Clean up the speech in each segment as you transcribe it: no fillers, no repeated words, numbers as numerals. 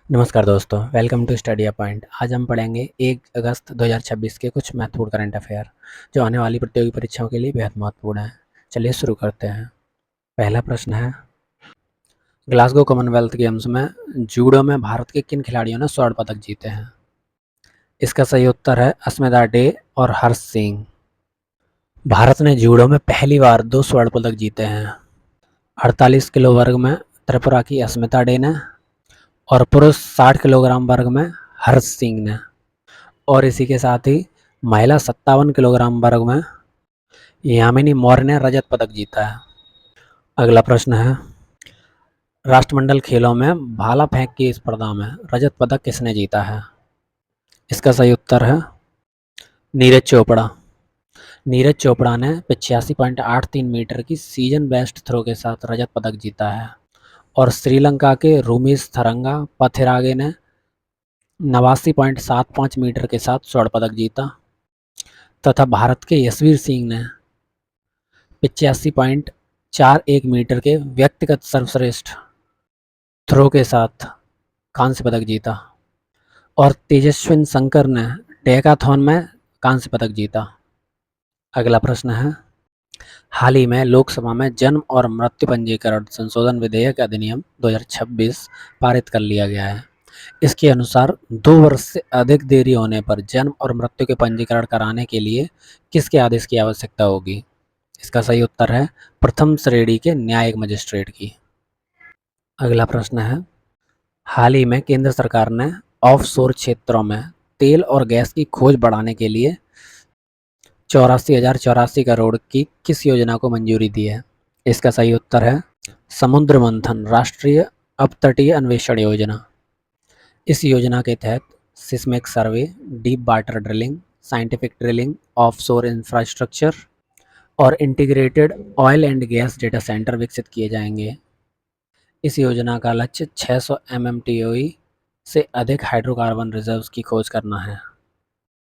नमस्कार दोस्तों, welcome to study point. आज हम पढ़ेंगे 1 अगस्त 2026 के कुछ महत्वपूर्ण करंट अफेयर जो आने वाली प्रतियोगी परीक्षाओं के लिए बेहद महत्वपूर्ण है। चलिए शुरू करते हैं। पहला प्रश्न है, ग्लासगो कॉमनवेल्थ गेम्स में जूडो में भारत के किन खिलाड़ियों ने स्वर्ण पदक जीते हैं? इसका सही उत्तर है अस्मिता डे और हर्ष सिंह। भारत ने जूडो में पहली बार 2 स्वर्ण पदक जीते हैं। 48 किलो वर्ग में त्रिपुरा की अस्मिता डे ने और पुरुष 60 किलोग्राम वर्ग में हर्ष सिंह ने। और इसी के साथ ही महिला 57 किलोग्राम वर्ग में यामिनी मौर्य ने रजत पदक जीता है। अगला प्रश्न है, राष्ट्रमंडल खेलों में भाला फेंक की स्पर्धा में रजत पदक किसने जीता है? इसका सही उत्तर है नीरज चोपड़ा। नीरज चोपड़ा ने 85.83 मीटर की सीजन बेस्ट थ्रो के साथ रजत पदक जीता है। और श्रीलंका के रूमीस थरंगा पथिरागे ने 89.75 मीटर के साथ स्वर्ण पदक जीता तथा भारत के यशवीर सिंह ने 85.41 मीटर के व्यक्तिगत सर्वश्रेष्ठ थ्रो के साथ कांस्य पदक जीता। और तेजस्विन शंकर ने डेकाथॉन में कांस्य पदक जीता। अगला प्रश्न है, हाल ही में लोकसभा में जन्म और मृत्यु पंजीकरण संशोधन विधेयक अधिनियम 2026 पारित कर लिया गया है। इसके अनुसार 2 वर्ष से अधिक देरी होने पर जन्म और मृत्यु के पंजीकरण कराने के लिए किसके आदेश की आवश्यकता होगी? इसका सही उत्तर है प्रथम श्रेणी के न्यायिक मजिस्ट्रेट की। अगला प्रश्न है, हाल ही में केंद्र सरकार ने ऑफशोर क्षेत्रों में तेल और गैस की खोज बढ़ाने के लिए 84,084 करोड़ की किस योजना को मंजूरी दी है? इसका सही उत्तर है समुद्र मंथन राष्ट्रीय अपतटीय अन्वेषण योजना। इस योजना के तहत seismic survey, deep water drilling, scientific drilling, offshore infrastructure और integrated oil and gas data centre विकसित किए जाएंगे। इस योजना का लक्ष्य 600 MMTOE से अधिक हाइड्रोकार्बन रिजर्व्स की खोज करना है।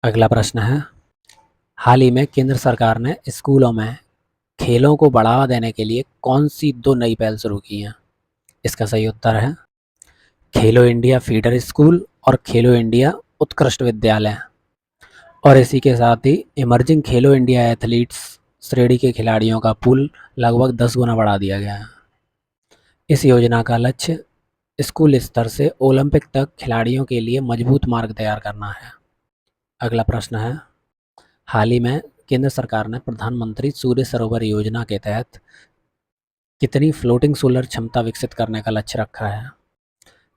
अगला प्रश्न है, हाल ही में केंद्र सरकार ने स्कूलों में खेलों को बढ़ावा देने के लिए कौन सी 2 नई पहल शुरू की हैं? इसका सही उत्तर है खेलो इंडिया फीडर स्कूल और खेलो इंडिया उत्कृष्ट विद्यालय। और इसी के साथ ही इमर्जिंग खेलो इंडिया एथलीट्स श्रेणी के खिलाड़ियों का पूल लगभग 10 गुना बढ़ा दिया गया है। इस योजना का लक्ष्य स्कूल स्तर से ओलंपिक तक खिलाड़ियों के लिए मजबूत मार्ग तैयार करना है। अगला प्रश्न है, हाल ही में केंद्र सरकार ने प्रधानमंत्री सूर्य सरोवर योजना के तहत कितनी फ्लोटिंग सोलर क्षमता विकसित करने का लक्ष्य रखा है?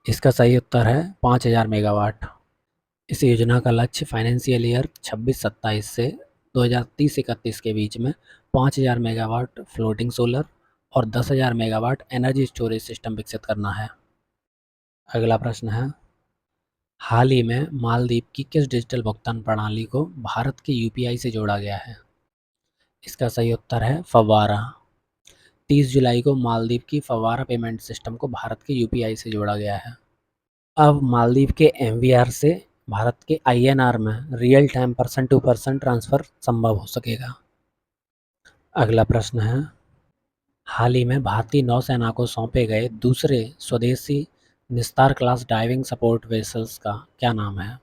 इसका सही उत्तर है 5000 मेगावाट। इस योजना का लक्ष्य फाइनेंशियल ईयर 26-27 से 2030-31 के बीच में 5000 मेगावाट फ्लोटिंग सोलर और 10,000 मेगावाट एनर्जी स्टोरेज सिस्टम विकसित करना है। अगला प्रश्न है, हाल ही में मालदीव की किस डिजिटल भुगतान प्रणाली को भारत के यूपीआई से जोड़ा गया है? इसका सही उत्तर है फव्वारा। 30 जुलाई को मालदीव की फव्वारा पेमेंट सिस्टम को भारत के यूपीआई से जोड़ा गया है। अब मालदीव के एमवीआर से भारत के आईएनआर में real time person to person transfer संभव हो सकेगा। अगला प्रश्न है, हाल ही में भारतीय नौसेना को सौंपे गए दूसरे स्वदेशी निस्तार क्लास डाइविंग सपोर्ट वेसल्स का क्या नाम है?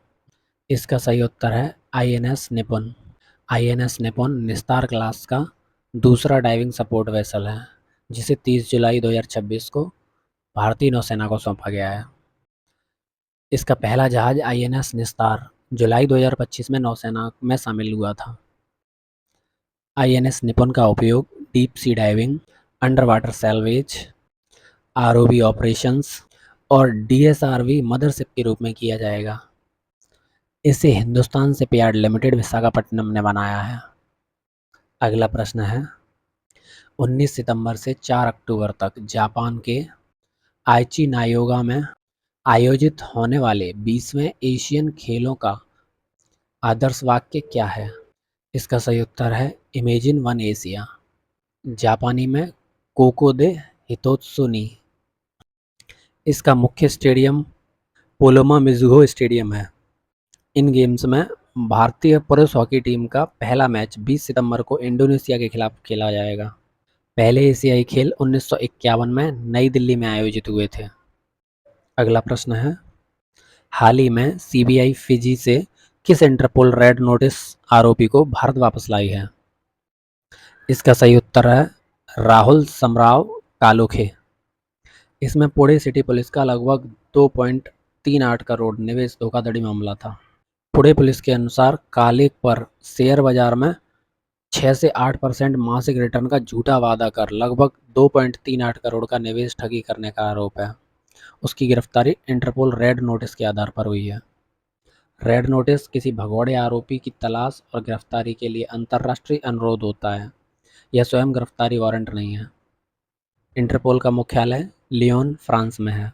इसका सही उत्तर है आईएनएस निपुण। आईएनएस निपुण निस्तार क्लास का दूसरा डाइविंग सपोर्ट वेसल है जिसे 30 जुलाई 2026 को भारतीय नौसेना को सौंपा गया है। इसका पहला जहाज आईएनएस निस्तार जुलाई 2025 में नौसेना में शामिल हुआ था। आईएनएस निपुण का उपयोग deep sea diving, under water salvage, ROV operations और डीएसआरवी मदरशिप के रूप में किया जाएगा। इसे हिंदुस्तान शिपयार्ड लिमिटेड विशाखापट्टनम ने बनाया है। अगला प्रश्न है, 19 सितंबर से 4 अक्टूबर तक जापान के आइची नायोगा में आयोजित होने वाले 20वें एशियन खेलों का आदर्श वाक्य क्या है? इसका सही उत्तर है इमेजिन वन एशिया। जापानी में कोको दे हितोत्सु नी। इसका मुख्य स्टेडियम पोलोमा मिजुहो स्टेडियम है। इन गेम्स में भारतीय पुरुष हॉकी टीम का पहला मैच 20 सितंबर को इंडोनेशिया के खिलाफ खेला जाएगा। पहले एशियाई खेल 1951 में नई दिल्ली में आयोजित हुए थे। अगला प्रश्न है, हाल ही में सीबीआई फिजी से किस इंटरपोल रेड नोटिस आरोपी को भारत वापस लाई है? इसका सही उत्तर है राहुल समराव कालोखे। इसमें पुणे सिटी पुलिस का लगभग 2.38 करोड़ निवेश धोखाधड़ी मामला था। पुणे पुलिस के अनुसार काले पर शेयर बाजार में 6 से 8% मासिक रिटर्न का झूठा वादा कर लगभग 2.38 करोड़ का निवेश ठगी करने का आरोप है। उसकी गिरफ्तारी इंटरपोल रेड नोटिस के आधार पर हुई है। रेड नोटिस किसी भगोड़े आरोपी की तलाश और गिरफ्तारी के लिए अंतर्राष्ट्रीय अनुरोध होता है। यह स्वयं गिरफ्तारी वारंट नहीं है। इंटरपोल का मुख्यालय लियोन, फ्रांस में है।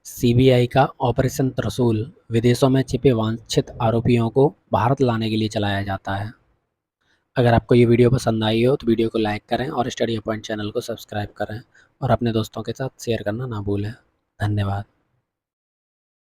सीबीआई का ऑपरेशन त्रिशूल विदेशों में छिपे वांछित आरोपियों को भारत लाने के लिए चलाया जाता है। अगर आपको ये वीडियो पसंद आई हो तो वीडियो को लाइक करें और स्टडी पॉइंट चैनल को सब्सक्राइब करें और अपने दोस्तों के साथ शेयर करना ना भूलें। धन्यवाद।